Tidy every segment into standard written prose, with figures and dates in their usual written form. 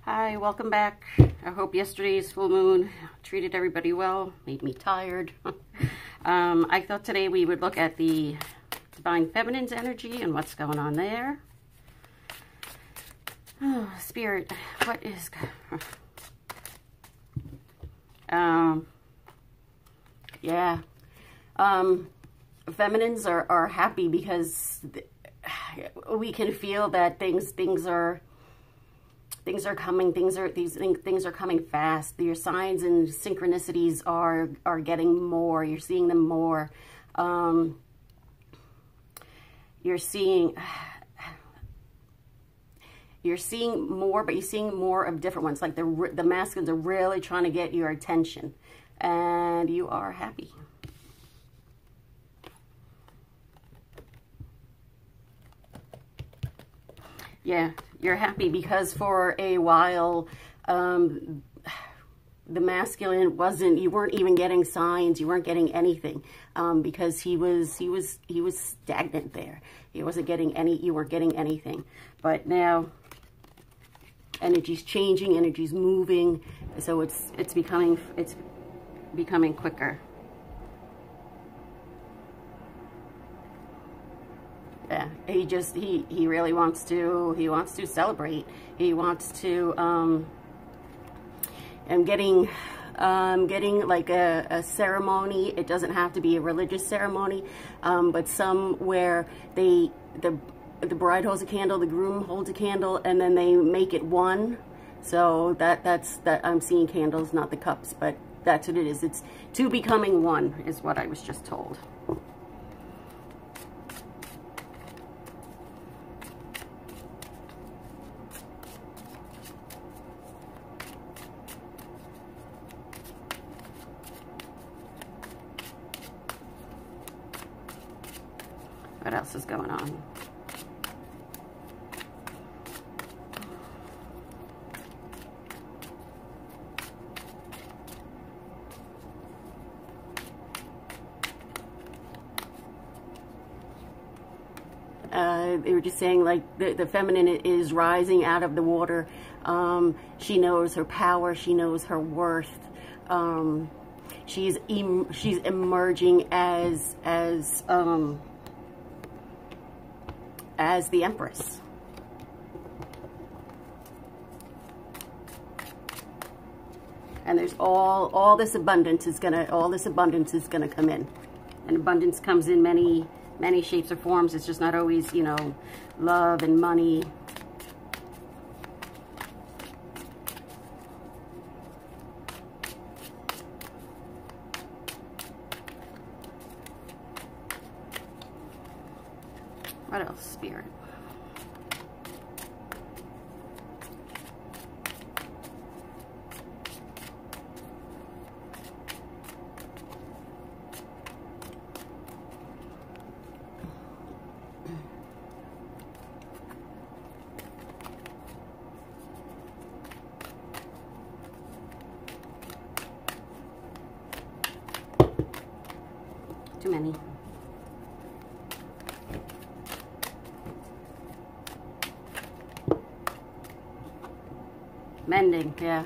Hi, welcome back. I hope yesterday's full moon treated everybody well, made me tired. I thought today we would look at the Divine Feminine's energy and what's going on there. Oh, Spirit, what is... Feminines are happy because we can feel that things are coming, things are coming fast. Your signs and synchronicities are getting more. You're seeing them more. You're seeing more, but you're seeing more of different ones. Like the masculines are really trying to get your attention, and you are happy. Yeah, you're happy because for a while, the masculine you weren't even getting signs, you weren't getting anything, because he was stagnant there. He wasn't getting you weren't getting anything. But now, energy's changing, energy's moving, so it's becoming quicker. Yeah, he really wants to celebrate. He wants to getting like a ceremony. It doesn't have to be a religious ceremony, but somewhere the bride holds a candle, the groom holds a candle, and then they make it one. So that's I'm seeing candles, not the cups, but that's what it is. It's two becoming one is what I was just told. What else is going on? They were just saying, like, the feminine is rising out of the water. She knows her power. She knows her worth. She's emerging as the Empress. And there's all this abundance is gonna come in. And abundance comes in many shapes or forms. It's just not always, you know, love and money. What else, Spirit? Too many. Mending, yeah.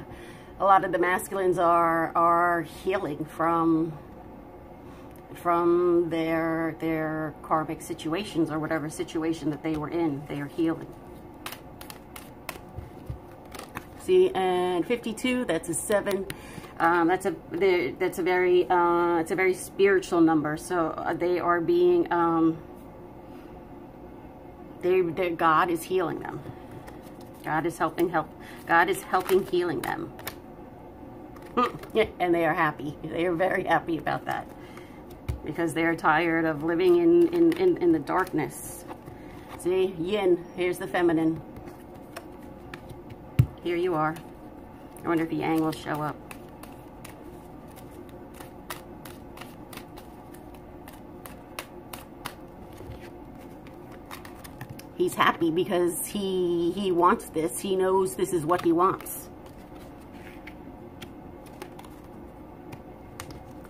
A lot of the masculines are healing from their karmic situations or whatever situation that they were in. They are healing. See, and 52, that's a 7. That's a very spiritual number. So they are being God is healing them. God is helping healing them. And they are happy. They are very happy about that. Because they are tired of living in the darkness. See, yin, here's the feminine. Here you are. I wonder if the yang will show up. He's happy because he wants this. He knows this is what he wants.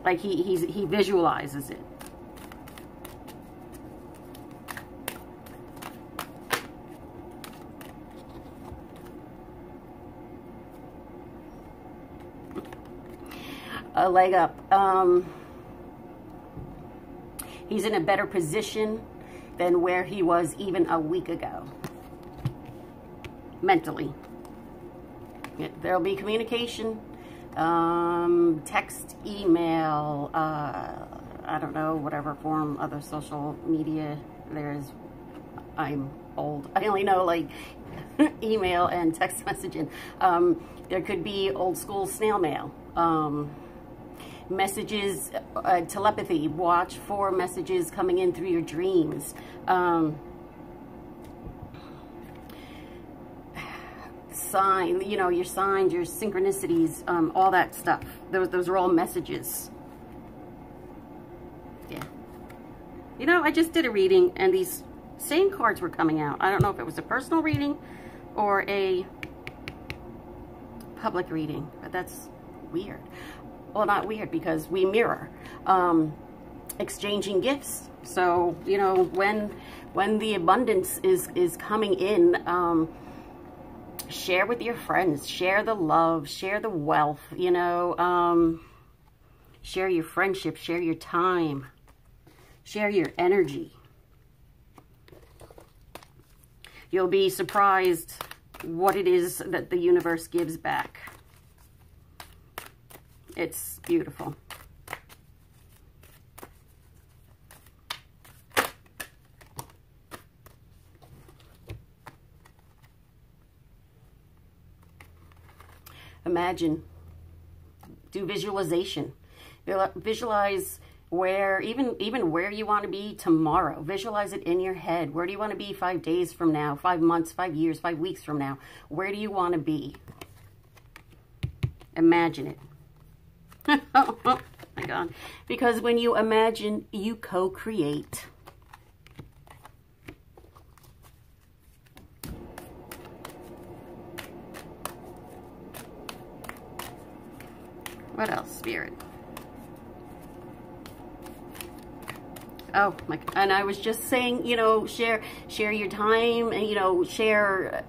Like he visualizes it. a leg up. He's in a better position than where he was even a week ago. Mentally. There'll be communication, text, email, I don't know, whatever form, other social media there is. I'm old. I only know like email and text messaging. There could be old school snail mail. Messages, telepathy. Watch for messages coming in through your dreams. Sign, you know, your signs, your synchronicities, all that stuff. Those are all messages. Yeah. You know, I just did a reading and these same cards were coming out. I don't know if it was a personal reading or a public reading, but that's weird. Well, not weird because we mirror. Exchanging gifts. So, you know, when the abundance is coming in, share with your friends, share the love, share the wealth, you know, share your friendship, share your time, share your energy. You'll be surprised what it is that the universe gives back. It's beautiful. Imagine, do visualization. Visualize where, even where you want to be tomorrow. Visualize it in your head. Where do you want to be 5 days from now, 5 months, 5 years, 5 weeks from now? Where do you want to be? Imagine it. Oh my God. Because when you imagine, you co-create. What else, Spirit? Oh my! And I was just saying, you know, share your time, and you know, share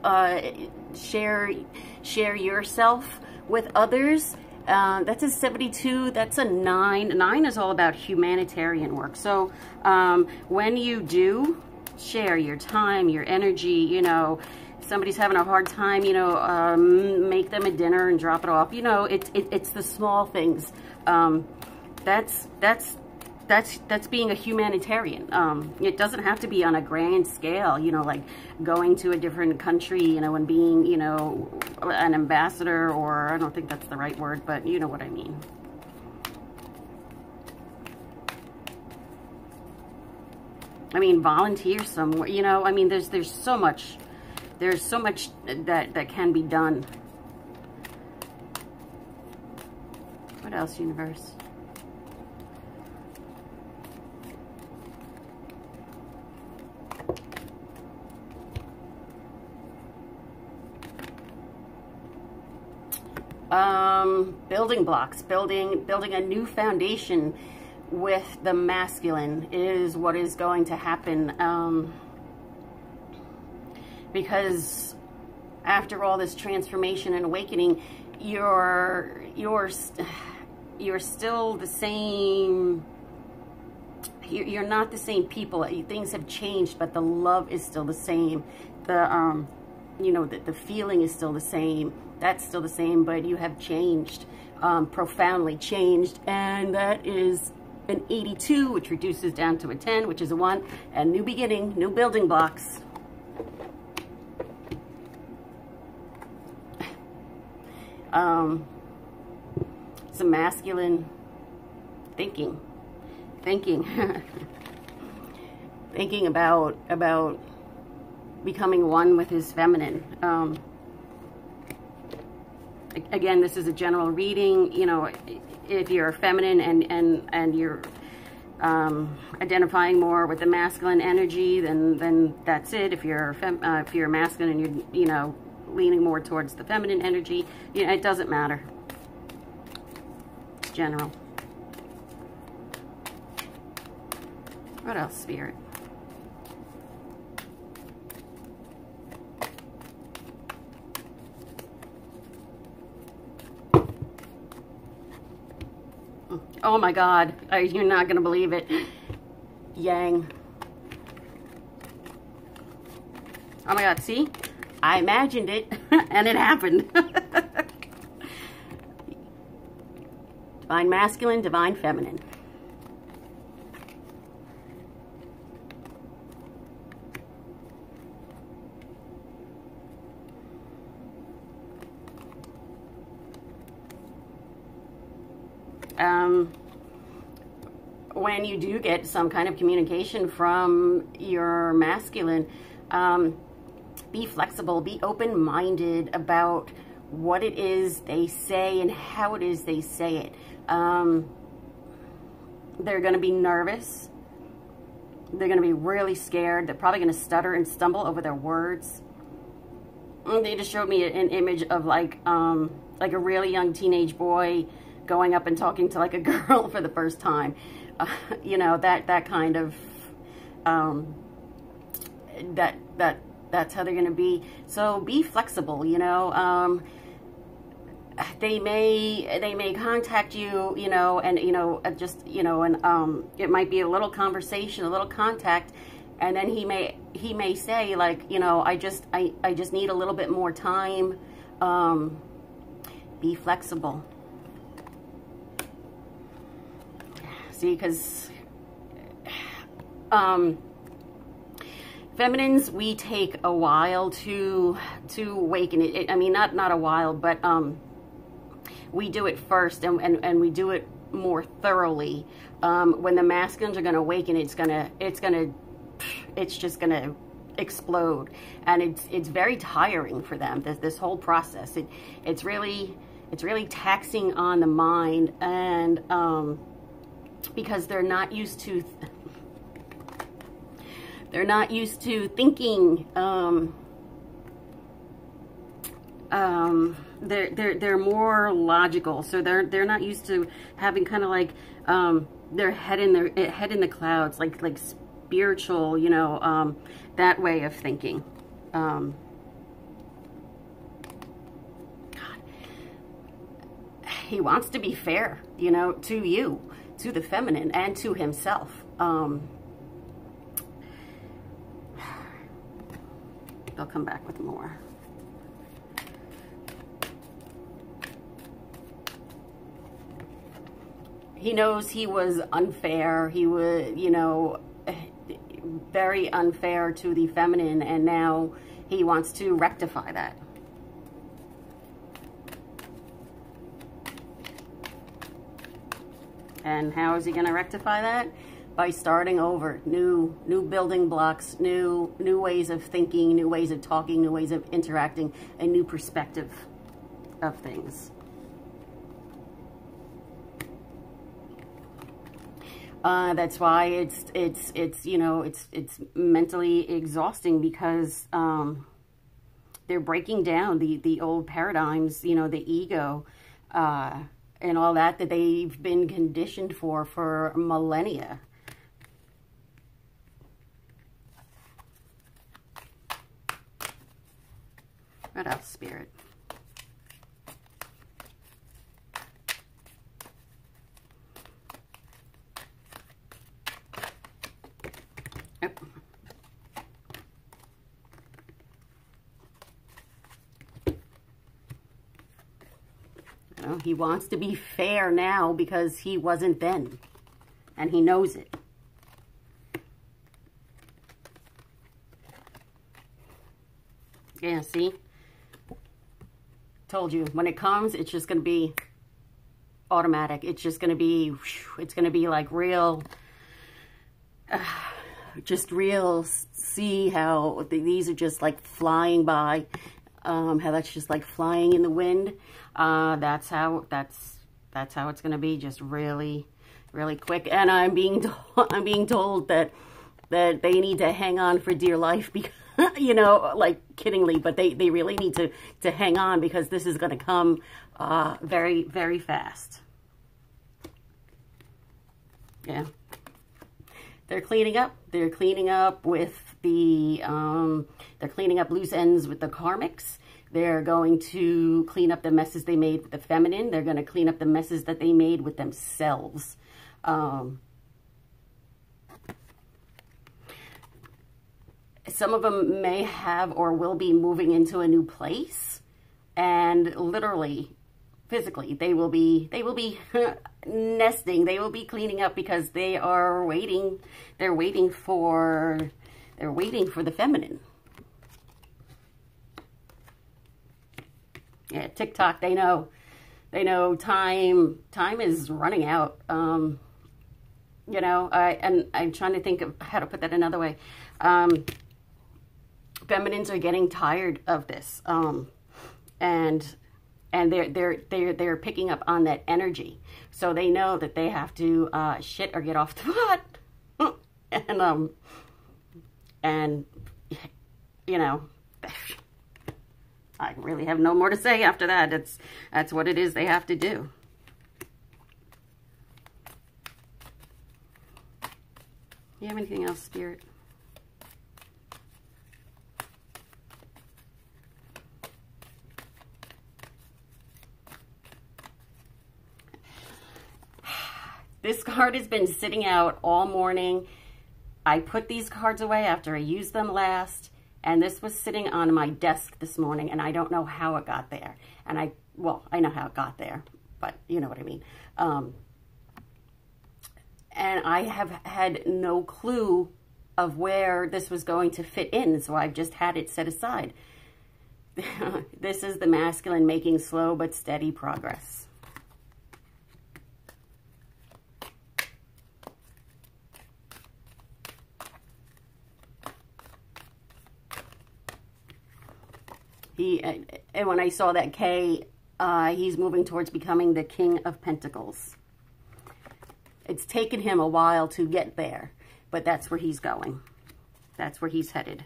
yourself with others. That's a 72. That's a 9. 9 is all about humanitarian work. So when you do share your time, your energy, you know, somebody's having a hard time, you know, make them a dinner and drop it off. You know, it's the small things. That's being a humanitarian. It doesn't have to be on a grand scale, you know, like going to a different country, you know, and being, you know, an ambassador, or I don't think that's the right word, but you know what I mean. I mean, volunteer somewhere, you know, I mean, there's so much that can be done. What else, universe? Building blocks, building a new foundation with the masculine is what is going to happen. Because after all this transformation and awakening, you're still the same. You're not the same people. Things have changed, but the love is still the same. The you know, the feeling is still the same. That's still the same, but you have changed, profoundly changed, and that is an 82, which reduces down to a 10, which is a 1, and new beginning, new building blocks. Some masculine thinking thinking about becoming one with his feminine. Again, this is a general reading. You know, if you're feminine and you're identifying more with the masculine energy, then that's it. If you're masculine and you're, you know, leaning more towards the feminine energy, you know, it doesn't matter. It's general. What else, Spirit? Oh my God, you're not going to believe it. Yang. Oh my God, see? I imagined it, and it happened. Divine masculine, divine feminine. When you do get some kind of communication from your masculine, be flexible, be open-minded about what it is they say and how it is they say it. They're going to be nervous. They're going to be really scared. They're probably going to stutter and stumble over their words. They just showed me an image of like a really young teenage boy going up and talking to like a girl for the first time. You know, that kind of, that's how they're going to be. So be flexible, you know. They may contact you, you know, and, you know, just, you know, and, it might be a little conversation, a little contact. And then he may say like, you know, I just need a little bit more time. Be flexible. See, because feminines, we take a while to awaken it. I mean, not a while, but we do it first, and we do it more thoroughly. When the masculines are going to awaken, it's just gonna explode, and it's very tiring for them. This whole process, it's really taxing on the mind, and because they're not used to thinking. They're more logical, so they're not used to having kind of like their head in the clouds, like spiritual, you know, that way of thinking. God, he wants to be fair, you know, to you, to the feminine, and to himself. They'll come back with more. He knows he was unfair. He was, you know, very unfair to the feminine, and now he wants to rectify that. And how is he going to rectify that? By starting over, new building blocks, new ways of thinking, new ways of talking, new ways of interacting, a new perspective of things. That's why it's you know, it's mentally exhausting, because they're breaking down the old paradigms, you know, the ego, and all that they've been conditioned for millennia. What else, Spirit? He wants to be fair now because he wasn't then, and he knows it. Yeah, see? Told you, when it comes, it's just going to be automatic. It's just going to be, it's going to be like real, just real, see how these are just like flying by, how that's just like flying in the wind. That's how it's going to be, just really, really quick. And I'm being told that they need to hang on for dear life, because, you know, like kiddingly, but they really need to hang on, because this is going to come very, very fast. Yeah. They're cleaning up. They're cleaning up with the, they're cleaning up loose ends with the karmics. They're going to clean up the messes they made with the feminine. They're going to clean up the messes that they made with themselves. Some of them may have or will be moving into a new place, and literally, physically, they will be nesting. They will be cleaning up because they are waiting. They're waiting for the feminine. Yeah, TikTok, they know time is running out. You know, I'm trying to think of how to put that another way. Feminines are getting tired of this. And they're picking up on that energy. So they know that they have to shit or get off the pot. And you know, I really have no more to say after that. That's what it is they have to do. You have anything else, Spirit? This card has been sitting out all morning. I put these cards away after I used them last. And this was sitting on my desk this morning, and I don't know how it got there. And well, I know how it got there, but you know what I mean. And I have had no clue of where this was going to fit in, so I've just had it set aside. This is the masculine making slow but steady progress. And when I saw that K, he's moving towards becoming the King of Pentacles. It's taken him a while to get there, but that's where he's going. That's where he's headed.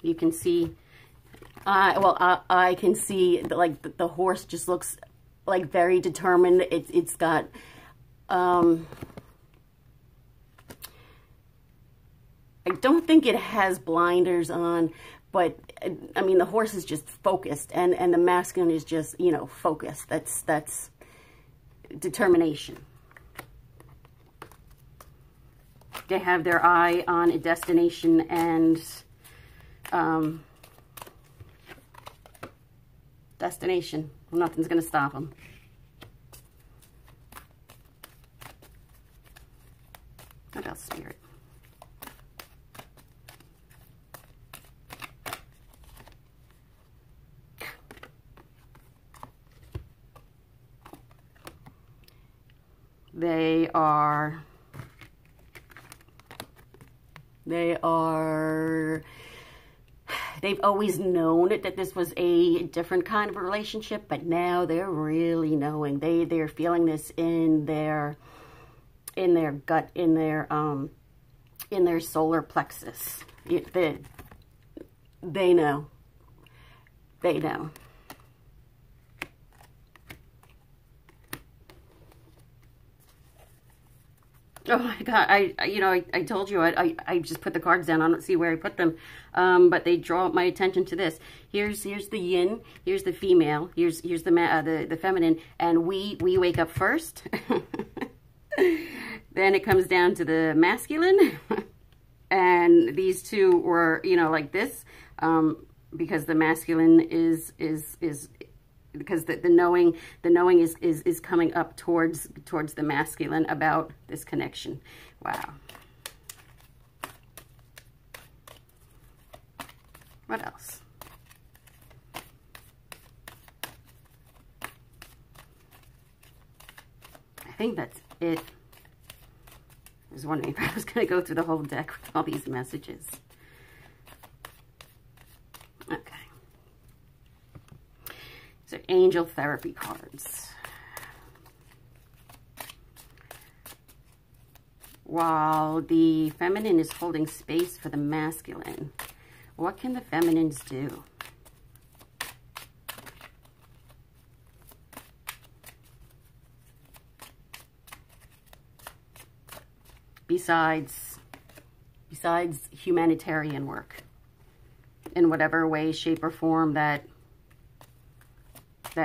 You can see, I can see, like, the horse just looks, like, very determined. It's got, I don't think it has blinders on, but I mean, the horse is just focused, and the masculine is just, you know, focused. That's determination. They have their eye on a destination, and destination. Nothing's going to stop them. What else, Spirit? They've always known that this was a different kind of relationship, but now they're really knowing. They're feeling this in their gut, in their solar plexus. They know. They know. Oh my God, I told you, I just put the cards down. I don't see where I put them. But they draw my attention to this. Here's the yin, here's the female, here's the feminine, and we wake up first. Then it comes down to the masculine. And these two were, you know, like this, because the masculine is because the knowing is coming up towards the masculine about this connection. Wow. What else? I think that's it. I was wondering if I was going to go through the whole deck with all these messages. Okay. So angel therapy cards. While the feminine is holding space for the masculine, what can the feminines do? Besides humanitarian work. in whatever way, shape, or form that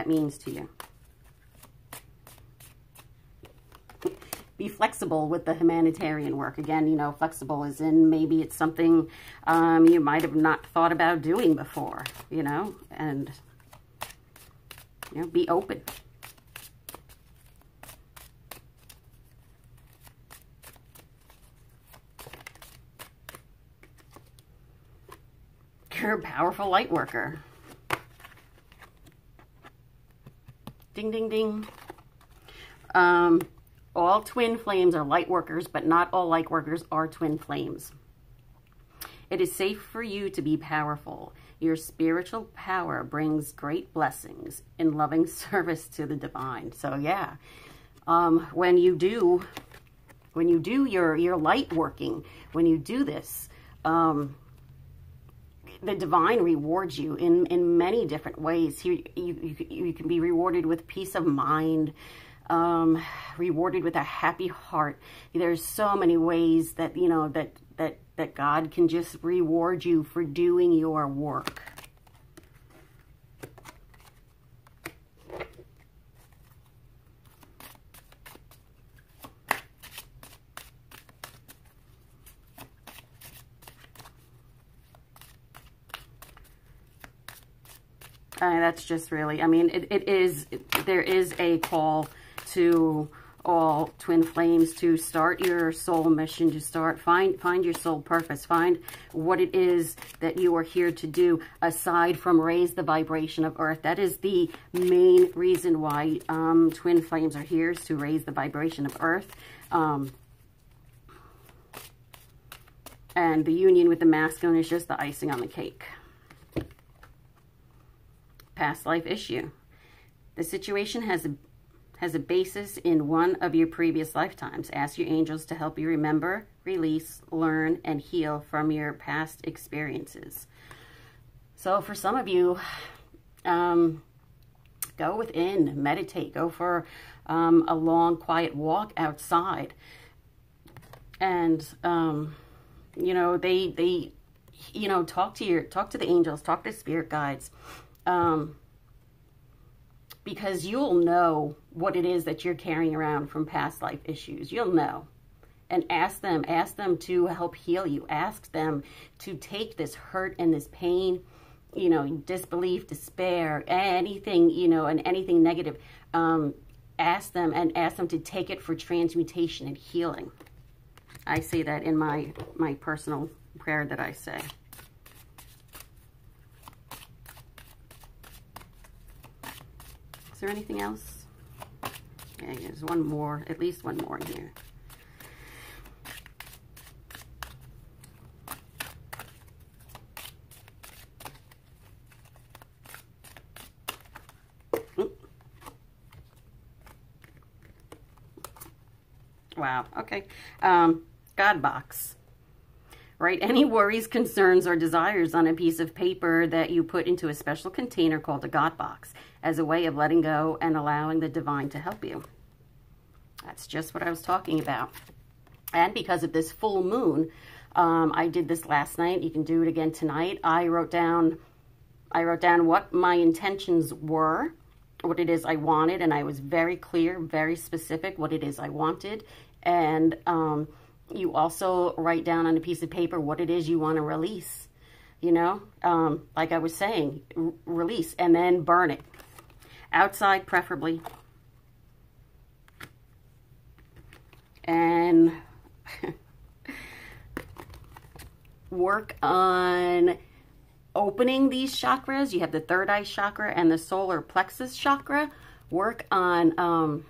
means to you. Be flexible with the humanitarian work. Again, you know, flexible is in maybe it's something you might have not thought about doing before, you know, and, you know, be open. You're a powerful light worker. Ding, ding, ding. All twin flames are light workers, but not all light workers are twin flames. It is safe for you to be powerful. Your spiritual power brings great blessings in loving service to the divine. So yeah, when you do your light working, when you do this, the divine rewards you in many different ways. You can be rewarded with peace of mind, rewarded with a happy heart. There's so many ways that, you know, that God can just reward you for doing your work. That's just really, I mean, there is a call to all twin flames to start your soul mission, to find your soul purpose, find what it is that you are here to do, aside from raise the vibration of earth. That is the main reason why twin flames are here, is to raise the vibration of earth. And the union with the masculine is just the icing on the cake. Past life issue. The situation has a basis in one of your previous lifetimes. Ask your angels to help you remember, release, learn, and heal from your past experiences. So for some of you, go within, meditate, go for a long, quiet walk outside. And, you know, they you know, talk to the angels, talk to spirit guides. Because you'll know what it is that you're carrying around from past life issues. You'll know. And ask them to help heal you. Ask them to take this hurt and this pain, you know, disbelief, despair, anything, you know, and anything negative. Ask them to take it for transmutation and healing. I say that in my personal prayer that I say. Is there anything else? Okay, there's one more, at least one more in here. Wow, okay. God box. Write any worries, concerns, or desires on a piece of paper that you put into a special container called a God box as a way of letting go and allowing the divine to help you. That's just what I was talking about. And because of this full moon, I did this last night. You can do it again tonight. I wrote down what my intentions were, what it is I wanted, and I was very clear, very specific what it is I wanted. And you also write down on a piece of paper what it is you want to release, you know, like I was saying, release, and then burn it. Outside, preferably. And work on opening these chakras. You have the third eye chakra and the solar plexus chakra. Work on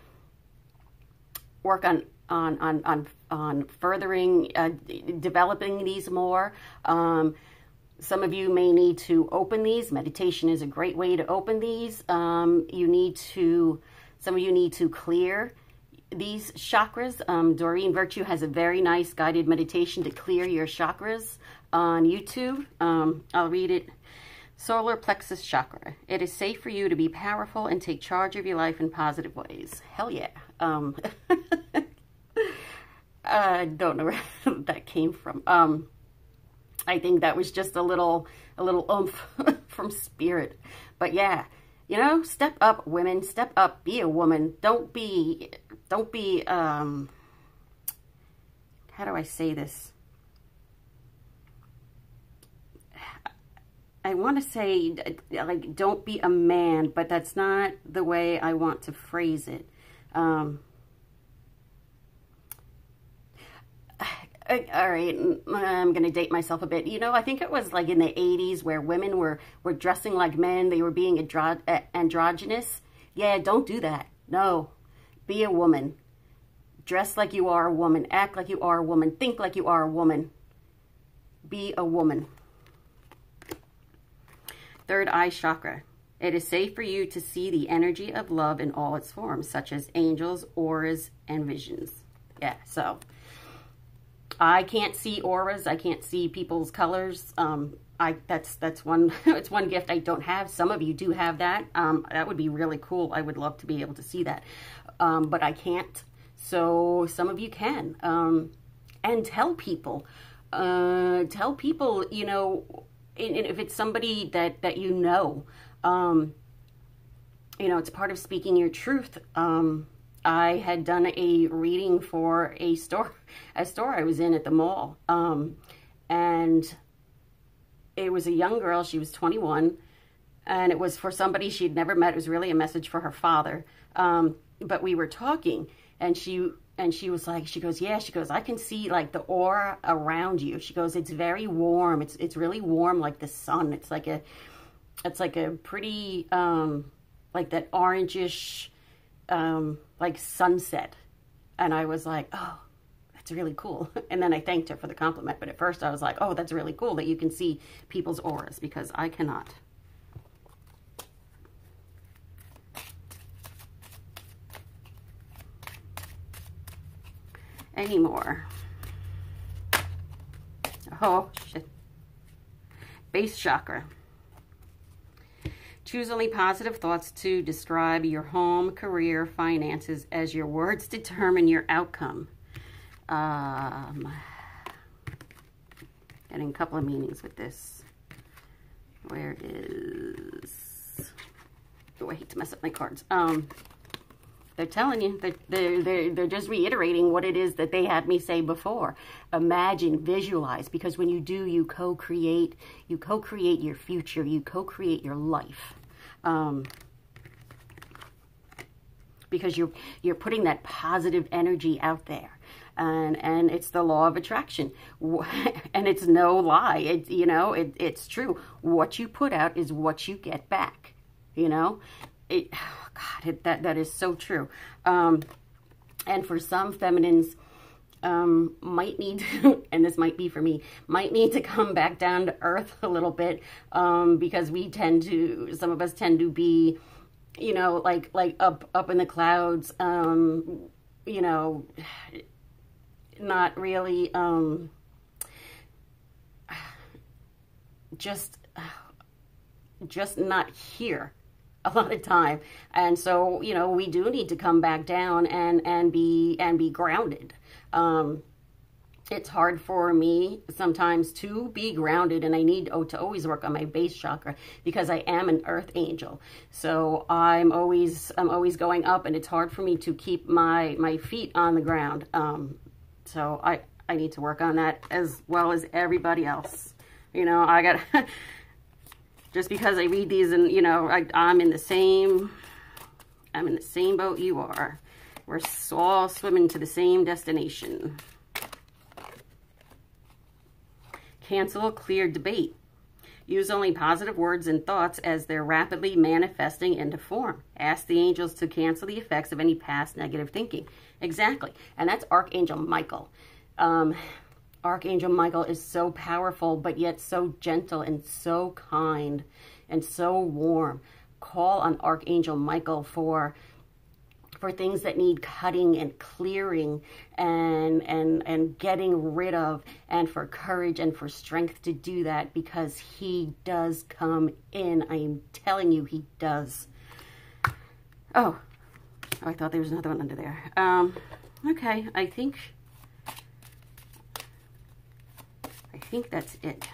furthering, developing these more. Some of you may need to open these. Meditation is a great way to open these. Some of you need to clear these chakras. Doreen Virtue has a very nice guided meditation to clear your chakras on YouTube. I'll read it. Solar plexus chakra. It is safe for you to be powerful and take charge of your life in positive ways. Hell yeah. I don't know where that came from. I think that was just a little oomph from spirit. But yeah, you know, step up, women, step up, be a woman. Don't be, how do I say this? I want to say, like, don't be a man, but that's not the way I want to phrase it. All right, I'm going to date myself a bit. You know, I think it was like in the 80s where women were dressing like men. They were being androgynous. Yeah, don't do that. No, be a woman. Dress like you are a woman. Act like you are a woman. Think like you are a woman. Be a woman. Third eye chakra. It is safe for you to see the energy of love in all its forms, such as angels, auras, and visions. Yeah, so I can't see auras. I can't see people's colors. That's one it's one gift I don't have. Some of you do have that. That would be really cool. I would love to be able to see that, but I can't. So some of you can. And tell people. You know, if it's somebody that you know, it's part of speaking your truth. I had done a reading for a store I was in at the mall. And it was a young girl. She was 21, and it was for somebody she'd never met. It was really a message for her father. But we were talking, and she was like, she goes, I can see like the aura around you. She goes, it's very warm. It's really warm, like the sun. It's like a pretty, like that orangish, like sunset. And I was like, oh, that's really cool. And then I thanked her for the compliment. But at first I was like, oh, that's really cool that you can see people's auras, because I cannot. Anymore. Oh, shit. Base chakra. Choose only positive thoughts to describe your home, career, finances, as your words determine your outcome. Getting a couple of meanings with this. Where is... Oh, I hate to mess up my cards. They're telling you, they're just reiterating what it is that they had me say before. Imagine, visualize, because when you do, you co-create your future, you co-create your life. Because you're putting that positive energy out there. And it's the law of attraction. And it's no lie. It's true. What you put out is what you get back. Oh God, that is so true. And for some feminines, might need to, and this might be for me, might need to come back down to earth a little bit, because some of us tend to be, like up in the clouds, not really, just not here a lot of time. And so, we do need to come back down and be grounded. It's hard for me sometimes to be grounded, and I need to always work on my base chakra, because I am an earth angel. So I'm always going up, and it's hard for me to keep my feet on the ground. So I need to work on that as well as everybody else. I got just because I read these and, I'm in the same boat you are. We're all swimming to the same destination. Cancel clear debate. Use only positive words and thoughts as they're rapidly manifesting into form. Ask the angels to cancel the effects of any past negative thinking. Exactly. And that's Archangel Michael. Archangel Michael is so powerful, but yet so gentle and so kind and so warm. Call on Archangel Michael for things that need cutting and clearing and getting rid of, and for courage and for strength to do that, because he does come in. I am telling you, he does. Oh, I thought there was another one under there. think that's it.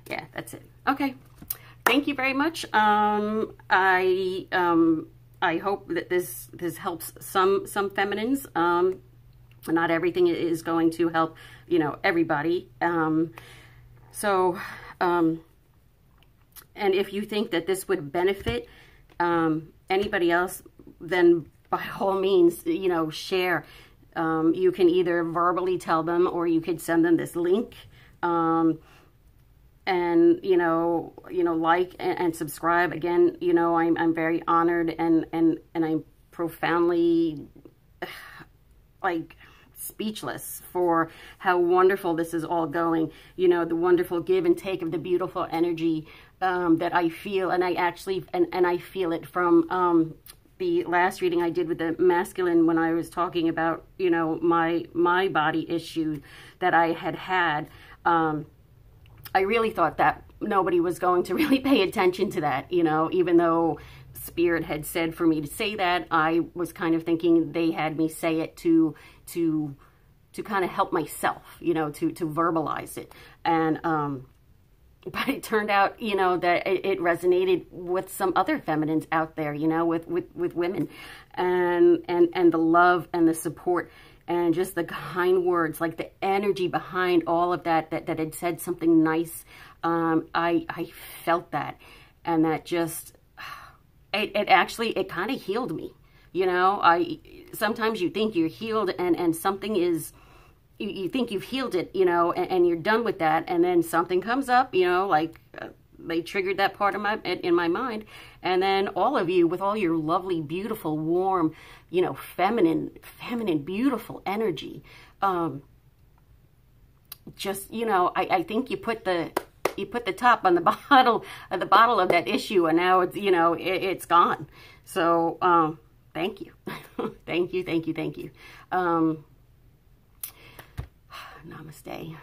Yeah, that's it. Okay. Thank you very much. I hope that this helps some feminines. Not everything is going to help, you know, everybody. And if you think that this would benefit anybody else, then by all means, you know, share. You can either verbally tell them, or you could send them this link. And you know, like and subscribe. Again, you know, I'm very honored, and I'm profoundly like speechless for how wonderful this is all going. You know, the wonderful give and take of the beautiful energy that I feel, and I actually and I feel it from the last reading I did with the masculine, when I was talking about, you know, my body issue that I had. I really thought that nobody was going to really pay attention to that, you know, even though Spirit had said for me to say that. I was kind of thinking they had me say it to kind of help myself, you know, to verbalize it. And, but it turned out, you know, that it resonated with some other feminines out there, you know, with women, and the love and the support, and just the kind words, like the energy behind all of that had said something nice. I felt that, and that just, it kind of healed me. You know, sometimes you think you're healed, and something is, you think you've healed it, you know, and you're done with that, and then something comes up, you know, like they triggered that part of in my mind, and then all of you with all your lovely, beautiful, warm, you know, feminine, beautiful energy, just, you know, I think you put the top on the bottle of that issue, and now it's, you know, it's gone. So thank you. Thank you. Namaste.